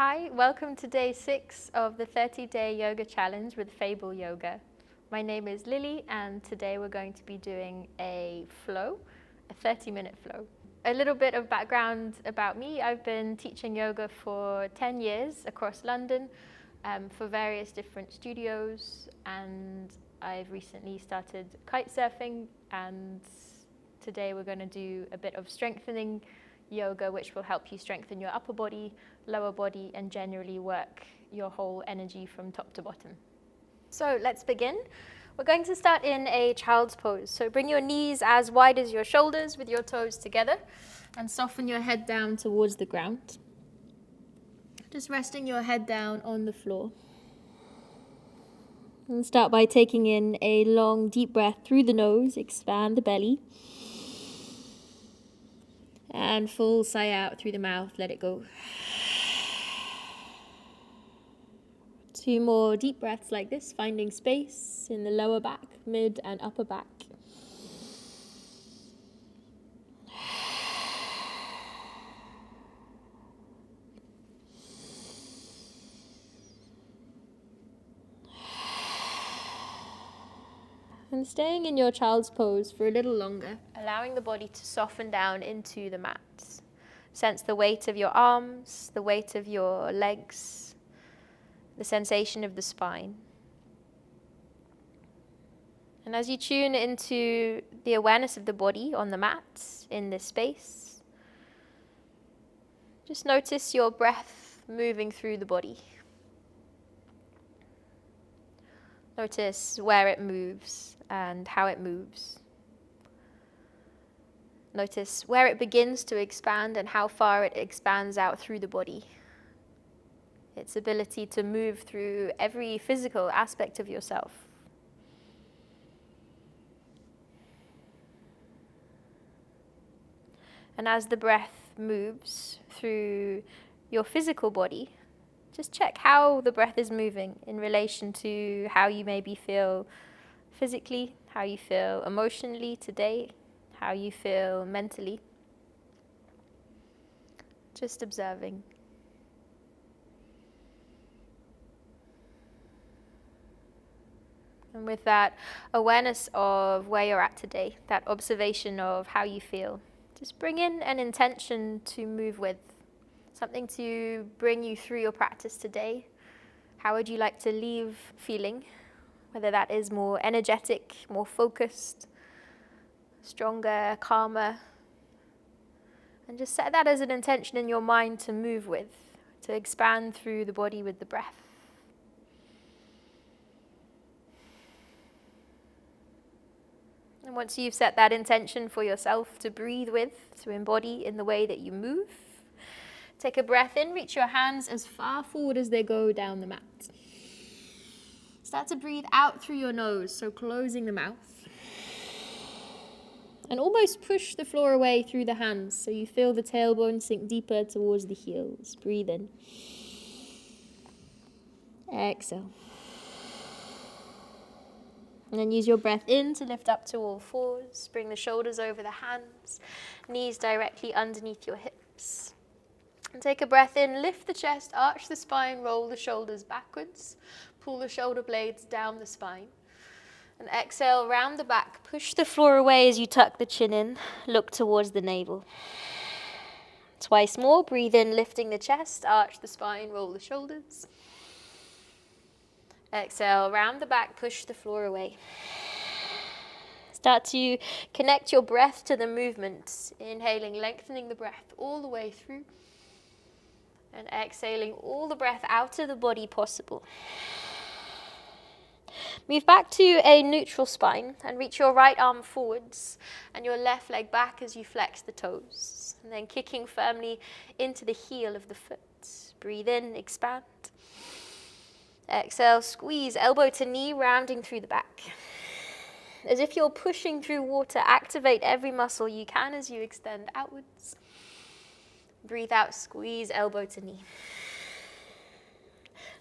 Hi, welcome to day 6 of the 30-day yoga challenge with Fable Yoga. My name is Lily and today we're going to be doing a flow, a 30-minute flow. A little bit of background about me. I've been teaching yoga for 10 years across London for various different studios, and I've recently started kite surfing, and today we're going to do a bit of strengthening yoga, which will help you strengthen your upper body, lower body, and generally work your whole energy from top to bottom. So let's begin. We're going to start in a child's pose. So bring your knees as wide as your shoulders with your toes together and soften your head down towards the ground. Just resting your head down on the floor. And start by taking in a long, deep breath through the nose, expand the belly. And full sigh out through the mouth, let it go. 2 more deep breaths like this, finding space in the lower back, mid and upper back. And staying in your child's pose for a little longer, allowing the body to soften down into the mat. Sense the weight of your arms, the weight of your legs, the sensation of the spine. And as you tune into the awareness of the body on the mat in this space, just notice your breath moving through the body. Notice where it moves and how it moves. Notice where it begins to expand and how far it expands out through the body. Its ability to move through every physical aspect of yourself. And as the breath moves through your physical body, just check how the breath is moving in relation to how you maybe feel physically, how you feel emotionally today, how you feel mentally. Just observing. And with that awareness of where you're at today, that observation of how you feel, just bring in an intention to move with. Something to bring you through your practice today. How would you like to leave feeling? Whether that is more energetic, more focused, stronger, calmer. And just set that as an intention in your mind to move with, to expand through the body with the breath. And once you've set that intention for yourself to breathe with, to embody in the way that you move, take a breath in, reach your hands as far forward as they go down the mat. Start to breathe out through your nose, so closing the mouth. And almost push the floor away through the hands, so you feel the tailbone sink deeper towards the heels. Breathe in. Exhale. And then use your breath in to lift up to all fours. Bring the shoulders over the hands, knees directly underneath your hips. And take a breath in, lift the chest, arch the spine, roll the shoulders backwards, pull the shoulder blades down the spine. And exhale, round the back, push the floor away as you tuck the chin in, look towards the navel. Twice more, breathe in, lifting the chest, arch the spine, roll the shoulders. Exhale, round the back, push the floor away. Start to connect your breath to the movement. Inhaling, lengthening the breath all the way through. And exhaling all the breath out of the body possible. Move back to a neutral spine and reach your right arm forwards and your left leg back as you flex the toes. And then kicking firmly into the heel of the foot. Breathe in, expand. Exhale, squeeze, elbow to knee, rounding through the back. As if you're pushing through water, activate every muscle you can as you extend outwards. Breathe out, squeeze, elbow to knee.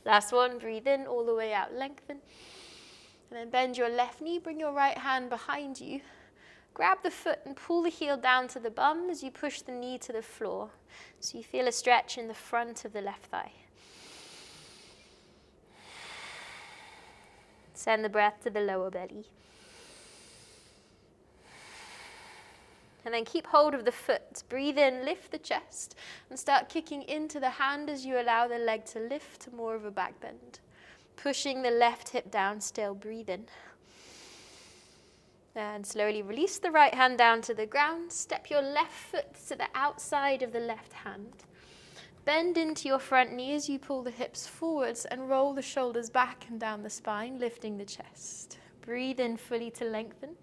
Last one, breathe in, all the way out, lengthen. And then bend your left knee, bring your right hand behind you. Grab the foot and pull the heel down to the bum as you push the knee to the floor. So you feel a stretch in the front of the left thigh. Send the breath to the lower belly. And then keep hold of the foot. Breathe in, lift the chest, and start kicking into the hand as you allow the leg to lift to more of a back bend. Pushing the left hip down still, breathe in. And slowly release the right hand down to the ground. Step your left foot to the outside of the left hand. Bend into your front knee as you pull the hips forwards and roll the shoulders back and down the spine, lifting the chest. Breathe in fully to lengthen.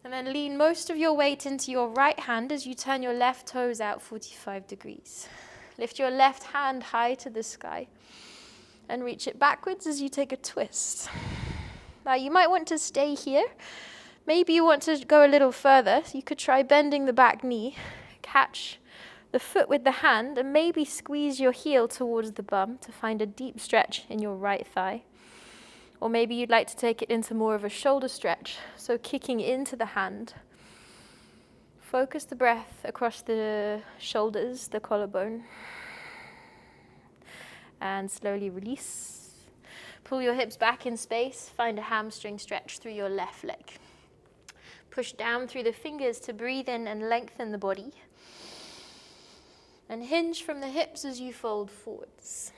And then lean most of your weight into your right hand as you turn your left toes out 45 degrees. Lift your left hand high to the sky and reach it backwards as you take a twist. Now you might want to stay here. Maybe you want to go a little further. You could try bending the back knee, catch the foot with the hand, and maybe squeeze your heel towards the bum to find a deep stretch in your right thigh. Or maybe you'd like to take it into more of a shoulder stretch, so kicking into the hand. Focus the breath across the shoulders, the collarbone. And slowly release. Pull your hips back in space. Find a hamstring stretch through your left leg. Push down through the fingers to breathe in and lengthen the body. And hinge from the hips as you fold forwards.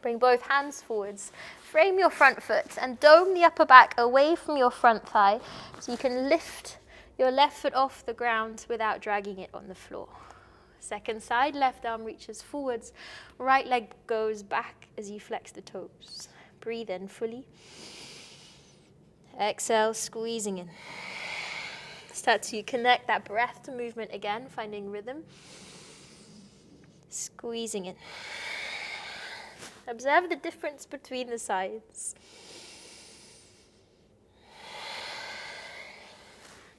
Bring both hands forwards. Frame your front foot and dome the upper back away from your front thigh so you can lift your left foot off the ground without dragging it on the floor. Second side, left arm reaches forwards. Right leg goes back as you flex the toes. Breathe in fully. Exhale, squeezing in. Start to connect that breath to movement again, finding rhythm. Squeezing in. Observe the difference between the sides.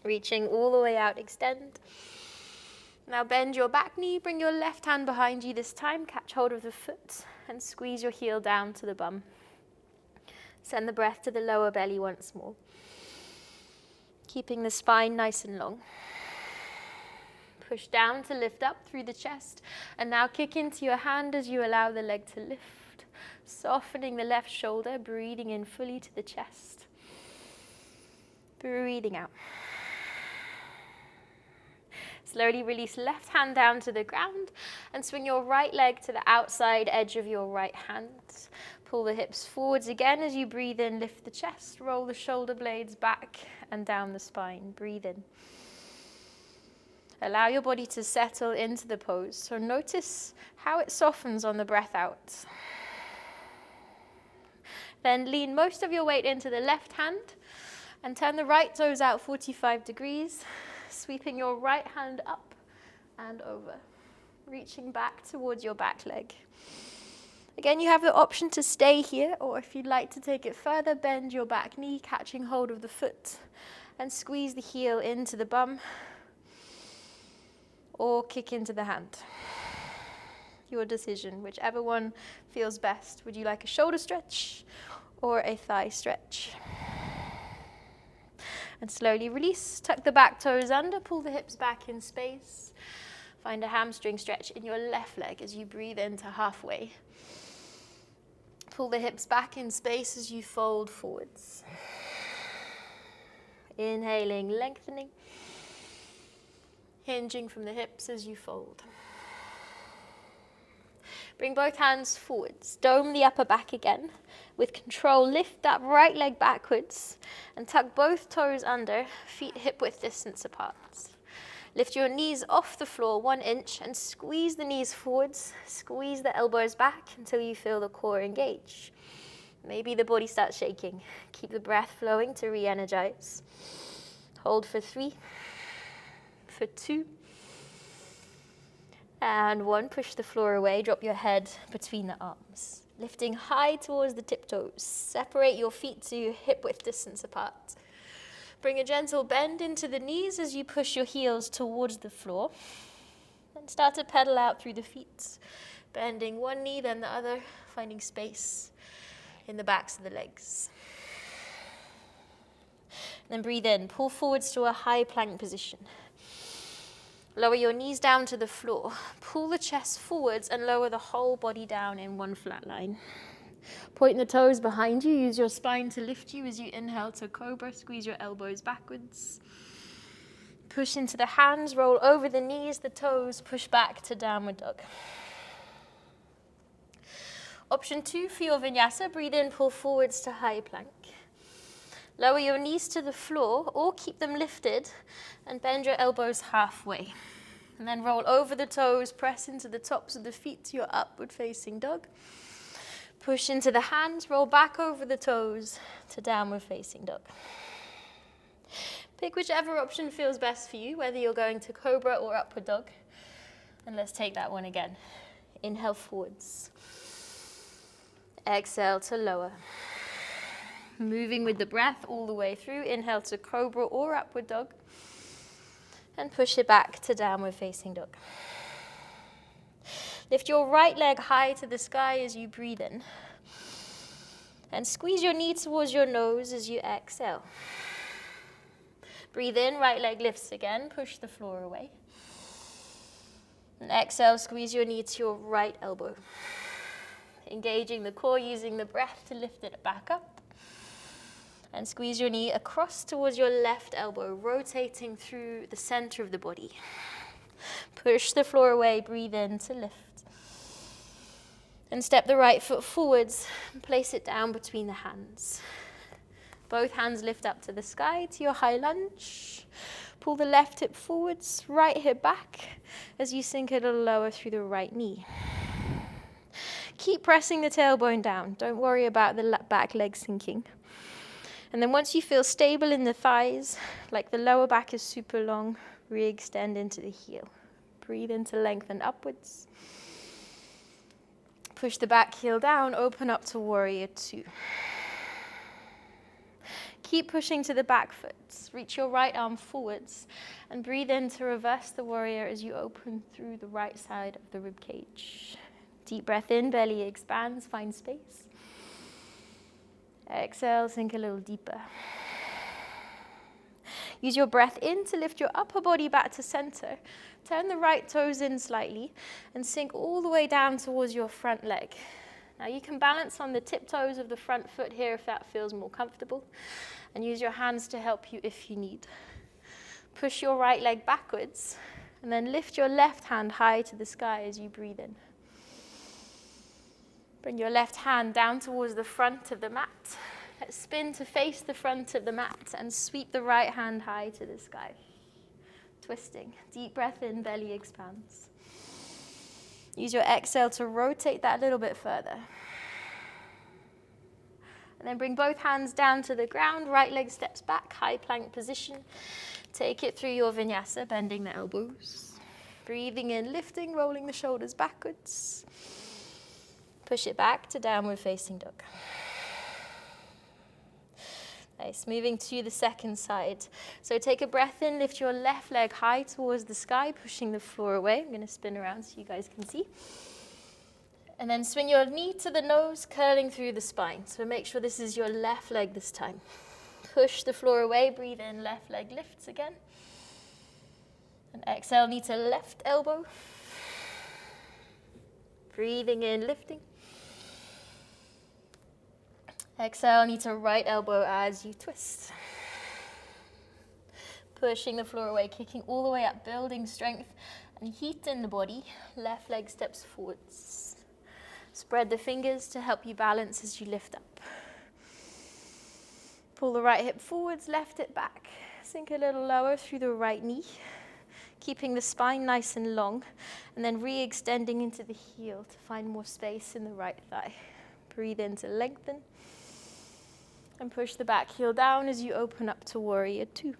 Reaching all the way out, extend. Now bend your back knee, bring your left hand behind you this time, catch hold of the foot and squeeze your heel down to the bum. Send the breath to the lower belly once more. Keeping the spine nice and long. Push down to lift up through the chest and now kick into your hand as you allow the leg to lift. Softening the left shoulder, breathing in fully to the chest. Breathing out. Slowly release left hand down to the ground and swing your right leg to the outside edge of your right hand. Pull the hips forwards again as you breathe in, lift the chest, roll the shoulder blades back and down the spine. Breathe in. Allow your body to settle into the pose. So notice how it softens on the breath out. Then lean most of your weight into the left hand and turn the right toes out 45 degrees, sweeping your right hand up and over, reaching back towards your back leg. Again, you have the option to stay here, or if you'd like to take it further, bend your back knee, catching hold of the foot, and squeeze the heel into the bum, or kick into the hand. Your decision, whichever one feels best. Would you like a shoulder stretch or a thigh stretch? And slowly release. Tuck the back toes under, pull the hips back in space. Find a hamstring stretch in your left leg as you breathe into halfway. Pull the hips back in space as you fold forwards. Inhaling, lengthening. Hinging from the hips as you fold. Bring both hands forwards. Dome the upper back again. With control, lift that right leg backwards and tuck both toes under, feet hip-width distance apart. Lift your knees off the floor 1 inch and squeeze the knees forwards. Squeeze the elbows back until you feel the core engage. Maybe the body starts shaking. Keep the breath flowing to re-energize. Hold for 3, for 2, and 1. Push the floor away. Drop your head between the arms. Lifting high towards the tiptoes. Separate your feet to hip-width distance apart. Bring a gentle bend into the knees as you push your heels towards the floor. And start to pedal out through the feet. Bending one knee, then the other, finding space in the backs of the legs. Then breathe in. Pull forwards to a high plank position. Lower your knees down to the floor. Pull the chest forwards and lower the whole body down in one flat line. Point the toes behind you. Use your spine to lift you as you inhale to cobra. Squeeze your elbows backwards. Push into the hands, roll over the knees, the toes, push back to downward dog. Option 2 for your vinyasa, breathe in, pull forwards to high plank. Lower your knees to the floor or keep them lifted and bend your elbows halfway. And then roll over the toes, press into the tops of the feet to your upward facing dog. Push into the hands, roll back over the toes to downward facing dog. Pick whichever option feels best for you, whether you're going to cobra or upward dog. And let's take that one again. Inhale forwards. Exhale to lower. Moving with the breath all the way through. Inhale to cobra or upward dog. And push it back to downward facing dog. Lift your right leg high to the sky as you breathe in. And squeeze your knee towards your nose as you exhale. Breathe in, right leg lifts again. Push the floor away. And exhale, squeeze your knee to your right elbow. Engaging the core, using the breath to lift it back up. And squeeze your knee across towards your left elbow, rotating through the center of the body. Push the floor away, breathe in to lift. And step the right foot forwards and place it down between the hands. Both hands lift up to the sky to your high lunge. Pull the left hip forwards, right hip back as you sink a little lower through the right knee. Keep pressing the tailbone down. Don't worry about the back leg sinking. And then once you feel stable in the thighs, like the lower back is super long, re-extend into the heel. Breathe in to lengthen upwards. Push the back heel down, open up to warrior 2. Keep pushing to the back foot. Reach your right arm forwards and breathe in to reverse the warrior as you open through the right side of the rib cage. Deep breath in, belly expands, find space. Exhale, sink a little deeper. Use your breath in to lift your upper body back to center. Turn the right toes in slightly and sink all the way down towards your front leg. Now you can balance on the tiptoes of the front foot here if that feels more comfortable, and use your hands to help you if you need. Push your right leg backwards and then lift your left hand high to the sky as you breathe in. Bring your left hand down towards the front of the mat. Let's spin to face the front of the mat and sweep the right hand high to the sky. Twisting. Deep breath in, belly expands. Use your exhale to rotate that a little bit further. And then bring both hands down to the ground. Right leg steps back, high plank position. Take it through your vinyasa, bending the elbows. Breathing in, lifting, rolling the shoulders backwards. Push it back to downward facing dog. Nice, moving to the second side. So take a breath in, lift your left leg high towards the sky, pushing the floor away. I'm gonna spin around so you guys can see. And then swing your knee to the nose, curling through the spine. So make sure this is your left leg this time. Push the floor away, breathe in, left leg lifts again. And exhale, knee to left elbow. Breathing in, lifting. Exhale, knee to right elbow as you twist. Pushing the floor away, kicking all the way up, building strength and heat in the body. Left leg steps forwards. Spread the fingers to help you balance as you lift up. Pull the right hip forwards, left hip back. Sink a little lower through the right knee, keeping the spine nice and long, and then re-extending into the heel to find more space in the right thigh. Breathe in to lengthen. And push the back heel down as you open up to warrior 2.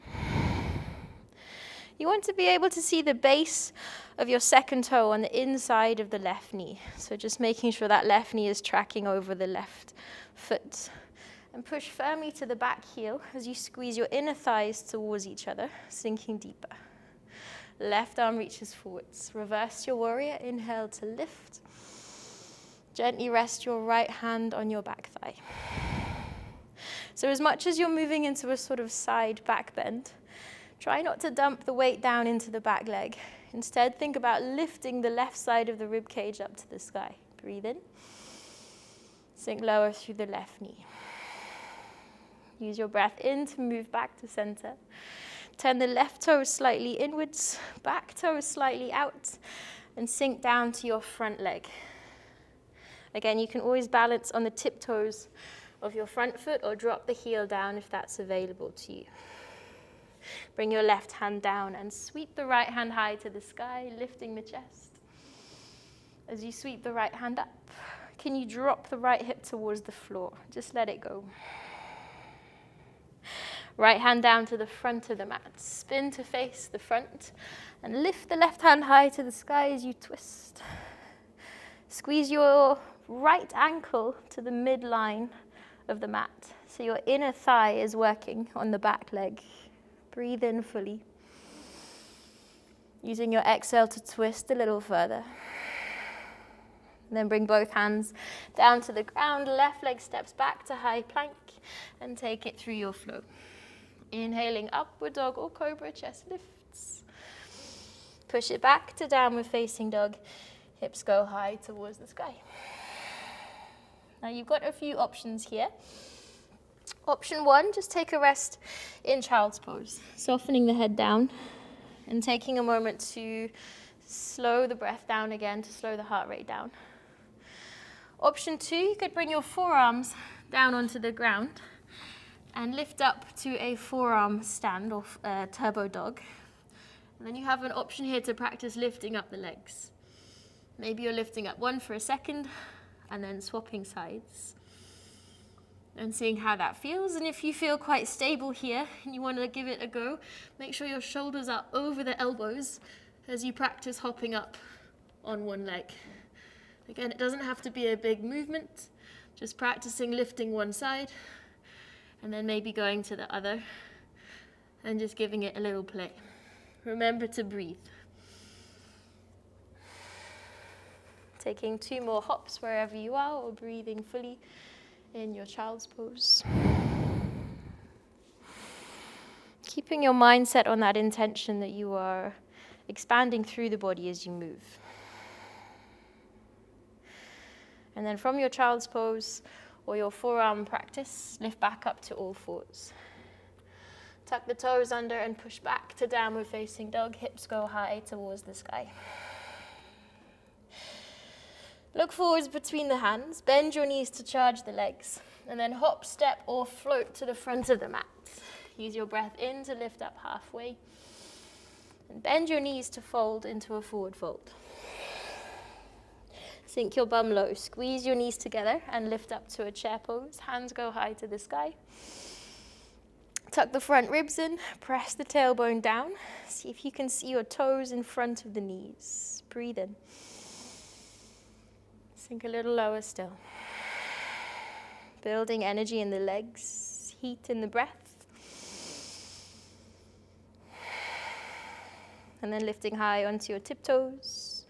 You want to be able to see the base of your second toe on the inside of the left knee. So just making sure that left knee is tracking over the left foot. And push firmly to the back heel as you squeeze your inner thighs towards each other, sinking deeper. Left arm reaches forwards. Reverse your warrior. Inhale to lift. Gently rest your right hand on your back thigh. So as much as you're moving into a sort of side back bend, try not to dump the weight down into the back leg. Instead, think about lifting the left side of the rib cage up to the sky. Breathe in. Sink lower through the left knee. Use your breath in to move back to center. Turn the left toes slightly inwards, back toes slightly out, and sink down to your front leg. Again, you can always balance on the tiptoes of your front foot or drop the heel down if that's available to you. Bring your left hand down and sweep the right hand high to the sky, lifting the chest. As you sweep the right hand up, can you drop the right hip towards the floor? Just let it go. Right hand down to the front of the mat. Spin to face the front and lift the left hand high to the sky as you twist. Squeeze your right ankle to the midline of the mat. So your inner thigh is working on the back leg. Breathe in fully. Using your exhale to twist a little further. And then bring both hands down to the ground. Left leg steps back to high plank and take it through your flow. Inhaling upward dog or cobra, chest lifts. Push it back to downward facing dog. Hips go high towards the sky. Now you've got a few options here. Option 1, just take a rest in child's pose, softening the head down and taking a moment to slow the breath down again, to slow the heart rate down. Option 2, you could bring your forearms down onto the ground and lift up to a forearm stand or turbo dog. And then you have an option here to practice lifting up the legs. Maybe you're lifting up one for a second and then swapping sides and seeing how that feels. And if you feel quite stable here and you want to give it a go, make sure your shoulders are over the elbows as you practice hopping up on one leg. Again, it doesn't have to be a big movement, just practicing lifting one side and then maybe going to the other and just giving it a little play. Remember to breathe. Taking 2 more hops wherever you are, or breathing fully in your child's pose. Keeping your mind set on that intention that you are expanding through the body as you move. And then from your child's pose or your forearm practice, lift back up to all fours. Tuck the toes under and push back to downward facing dog. Hips go high towards the sky. Look forwards between the hands, bend your knees to charge the legs, and then hop, step, or float to the front of the mat. Use your breath in to lift up halfway, and bend your knees to fold into a forward fold. Sink your bum low, squeeze your knees together, and lift up to a chair pose. Hands go high to the sky. Tuck the front ribs in, press the tailbone down. See if you can see your toes in front of the knees. Breathe in. Sink a little lower still. Building energy in the legs, heat in the breath. And then lifting high onto your tiptoes.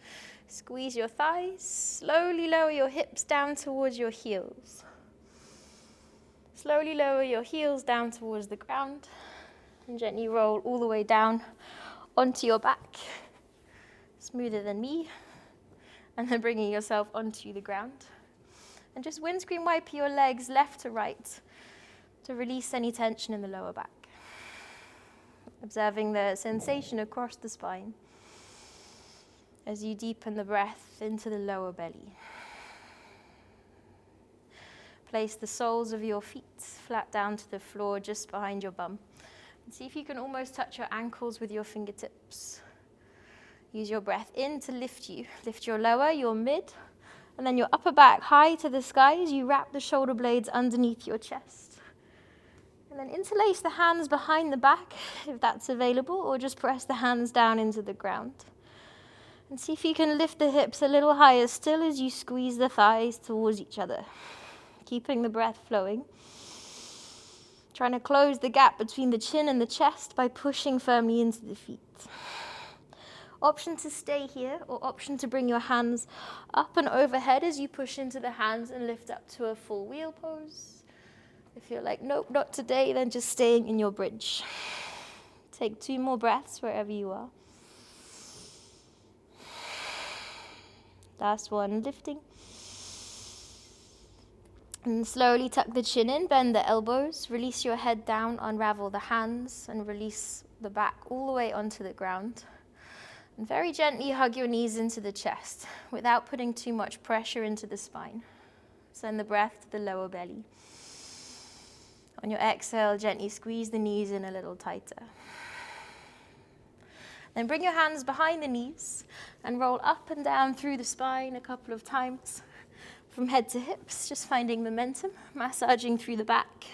Squeeze your thighs. Slowly lower your hips down towards your heels. Slowly lower your heels down towards the ground. And gently roll all the way down onto your back. Smoother than me. And then bringing yourself onto the ground. And just windscreen wipe your legs left to right to release any tension in the lower back. Observing the sensation across the spine as you deepen the breath into the lower belly. Place the soles of your feet flat down to the floor just behind your bum. And see if you can almost touch your ankles with your fingertips. Use your breath in to lift you. Lift your lower, your mid, and then your upper back high to the sky as you wrap the shoulder blades underneath your chest. And then interlace the hands behind the back, if that's available, or just press the hands down into the ground. And see if you can lift the hips a little higher still as you squeeze the thighs towards each other, keeping the breath flowing. Trying to close the gap between the chin and the chest by pushing firmly into the feet. Option to stay here, or option to bring your hands up and overhead as you push into the hands and lift up to a full wheel pose. If you're like, nope, not today, then just staying in your bridge. Take 2 more breaths wherever you are. Last one, lifting. And slowly tuck the chin in, bend the elbows, release your head down, unravel the hands, and release the back all the way onto the ground. And very gently hug your knees into the chest without putting too much pressure into the spine. Send the breath to the lower belly. On your exhale, gently squeeze the knees in a little tighter. Then bring your hands behind the knees and roll up and down through the spine a couple of times. From head to hips, just finding momentum, massaging through the back.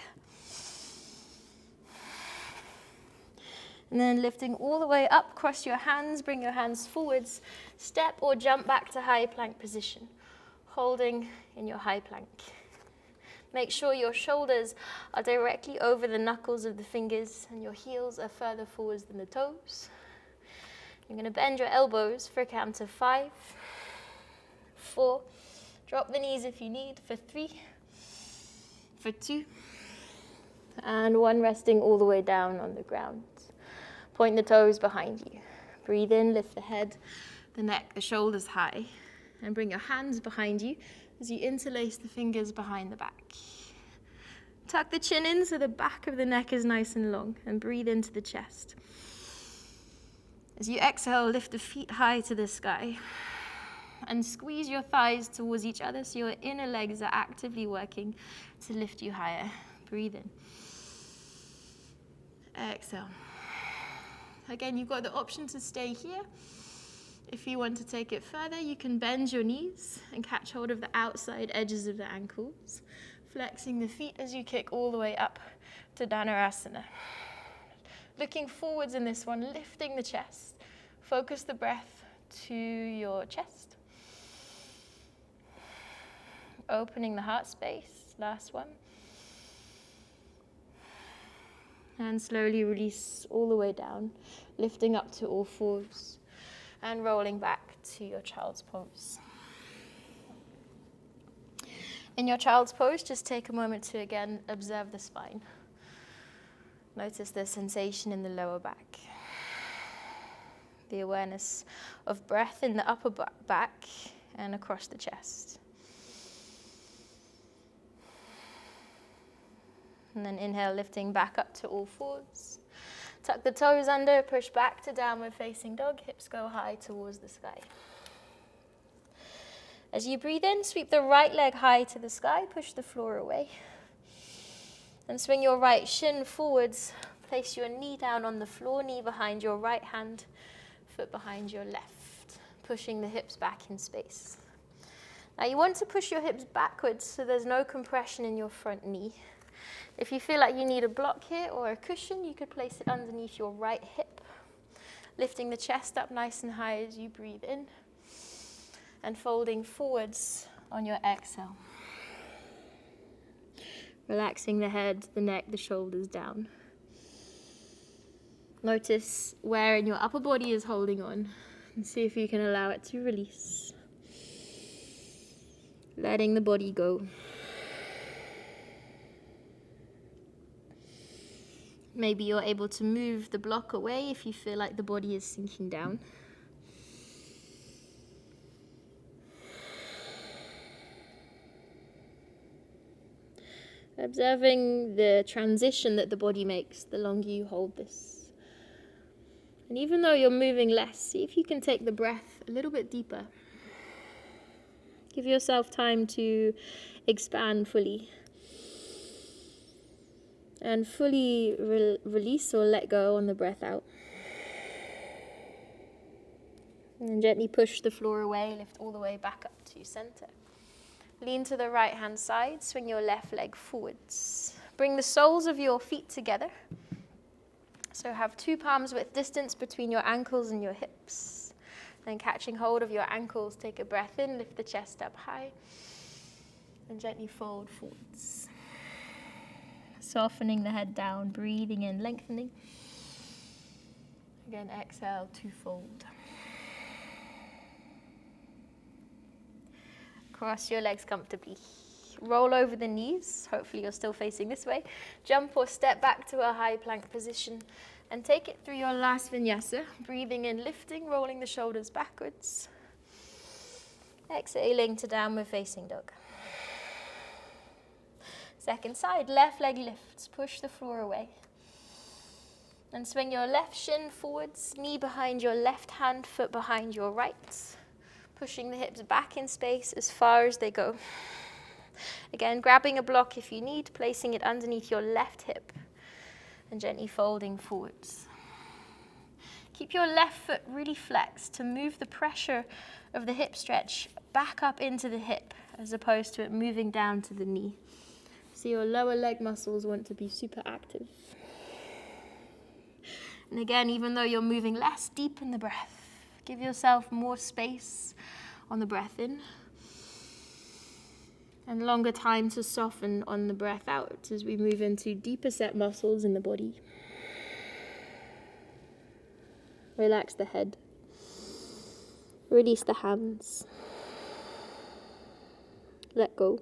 And then lifting all the way up, cross your hands, bring your hands forwards, step or jump back to high plank position, holding in your high plank. Make sure your shoulders are directly over the knuckles of the fingers and your heels are further forwards than the toes. You're going to bend your elbows for a count of 5, 4, drop the knees if you need, for 3, for 2, and 1, resting all the way down on the ground. Point the toes behind you. Breathe in, lift the head, the neck, the shoulders high, and bring your hands behind you as you interlace the fingers behind the back. Tuck the chin in so the back of the neck is nice and long, and breathe into the chest. As you exhale, lift the feet high to the sky. And squeeze your thighs towards each other so your inner legs are actively working to lift you higher. Breathe in. Exhale. Again, you've got the option to stay here. If you want to take it further, you can bend your knees and catch hold of the outside edges of the ankles, flexing the feet as you kick all the way up to Dhanurasana. Looking forwards in this one, lifting the chest. Focus the breath to your chest. Opening the heart space, last one. And slowly release all the way down, lifting up to all fours and rolling back to your child's pose. In your child's pose, just take a moment to again observe the spine. Notice the sensation in the lower back. The awareness of breath in the upper back and across the chest. And then inhale, lifting back up to all fours. Tuck the toes under, push back to downward facing dog. Hips go high towards the sky. As you breathe in, sweep the right leg high to the sky, push the floor away. And swing your right shin forwards. Place your knee down on the floor, knee behind your right hand, foot behind your left, pushing the hips back in space. Now you want to push your hips backwards so there's no compression in your front knee. If you feel like you need a block here or a cushion, you could place it underneath your right hip, lifting the chest up nice and high as you breathe in, and folding forwards on your exhale. Relaxing the head, the neck, the shoulders down. Notice where in your upper body is holding on, and see if you can allow it to release. Letting the body go. Maybe you're able to move the block away if you feel like the body is sinking down. Observing the transition that the body makes the longer you hold this. And even though you're moving less, see if you can take the breath a little bit deeper. Give yourself time to expand fully. And fully release or let go on the breath out. And then gently push the floor away, lift all the way back up to center. Lean to the right hand side, swing your left leg forwards. Bring the soles of your feet together. So have 2 palms width distance between your ankles and your hips. Then catching hold of your ankles, take a breath in, lift the chest up high, and gently fold forwards. Softening the head down, breathing in, lengthening. Again, exhale to fold. Cross your legs comfortably. Roll over the knees. Hopefully you're still facing this way. Jump or step back to a high plank position and take it through your last vinyasa. Breathing in, lifting, rolling the shoulders backwards. Exhaling to downward facing dog. Second side, left leg lifts, push the floor away. And swing your left shin forwards, knee behind your left hand, foot behind your right. Pushing the hips back in space as far as they go. Again, grabbing a block if you need, placing it underneath your left hip and gently folding forwards. Keep your left foot really flexed to move the pressure of the hip stretch back up into the hip as opposed to it moving down to the knee. So your lower leg muscles want to be super active. And again, even though you're moving less, deepen the breath. Give yourself more space on the breath in. And longer time to soften on the breath out as we move into deeper set muscles in the body. Relax the head. Release the hands. Let go.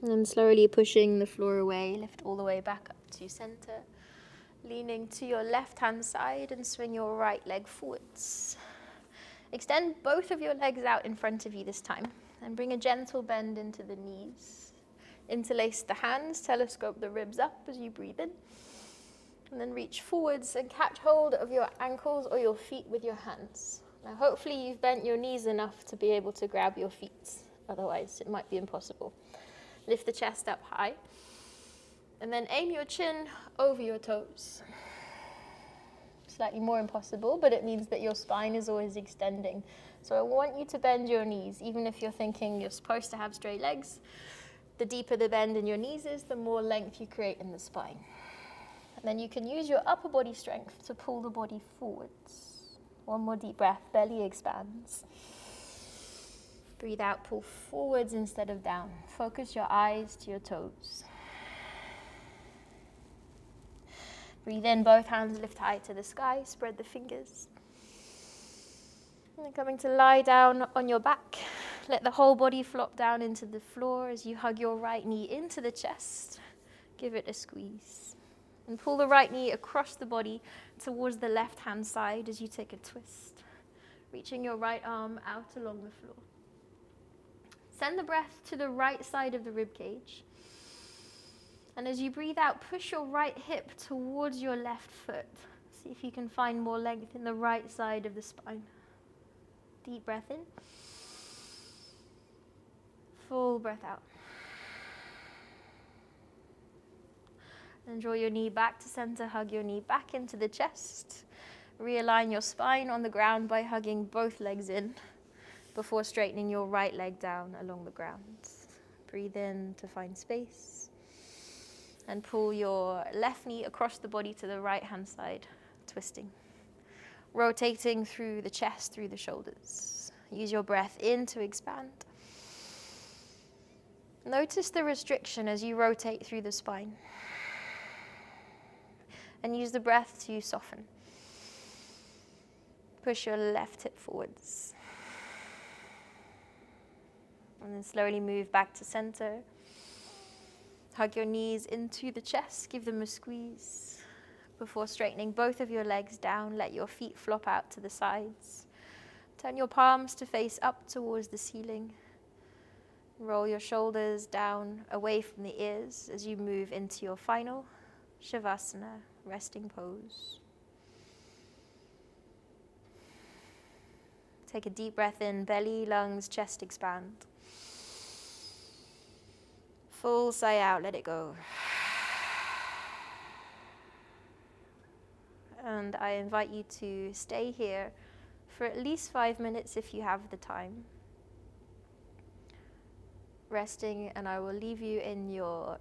And then slowly pushing the floor away, lift all the way back up to center. Leaning to your left-hand side and swing your right leg forwards. Extend both of your legs out in front of you this time and bring a gentle bend into the knees. Interlace the hands, telescope the ribs up as you breathe in. And then reach forwards and catch hold of your ankles or your feet with your hands. Now hopefully you've bent your knees enough to be able to grab your feet. Otherwise it might be impossible. Lift the chest up high. And then aim your chin over your toes. Slightly more impossible, but it means that your spine is always extending. So I want you to bend your knees, even if you're thinking you're supposed to have straight legs. The deeper the bend in your knees is, the more length you create in the spine. And then you can use your upper body strength to pull the body forwards. One more deep breath, belly expands. Breathe out, pull forwards instead of down. Focus your eyes to your toes. Breathe in, both hands lift high to the sky, spread the fingers. And then coming to lie down on your back. Let the whole body flop down into the floor as you hug your right knee into the chest. Give it a squeeze. And pull the right knee across the body towards the left-hand side as you take a twist. Reaching your right arm out along the floor. Send the breath to the right side of the rib cage. And as you breathe out, push your right hip towards your left foot. See if you can find more length in the right side of the spine. Deep breath in. Full breath out. And draw your knee back to center. Hug your knee back into the chest. Realign your spine on the ground by hugging both legs in before straightening your right leg down along the ground. Breathe in to find space. And pull your left knee across the body to the right-hand side, twisting. Rotating through the chest, through the shoulders. Use your breath in to expand. Notice the restriction as you rotate through the spine. And use the breath to soften. Push your left hip forwards. And then slowly move back to center. Hug your knees into the chest, give them a squeeze. Before straightening both of your legs down, let your feet flop out to the sides. Turn your palms to face up towards the ceiling. Roll your shoulders down, away from the ears as you move into your final Savasana, resting pose. Take a deep breath in, belly, lungs, chest expand. Full sigh out, let it go. And I invite you to stay here for at least 5 minutes if you have the time. Resting, and I will leave you in your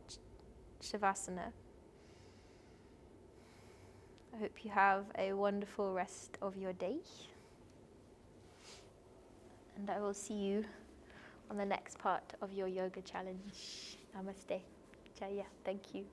Savasana. I hope you have a wonderful rest of your day. And I will see you on the next part of your yoga challenge. Namaste. Jaya. Thank you.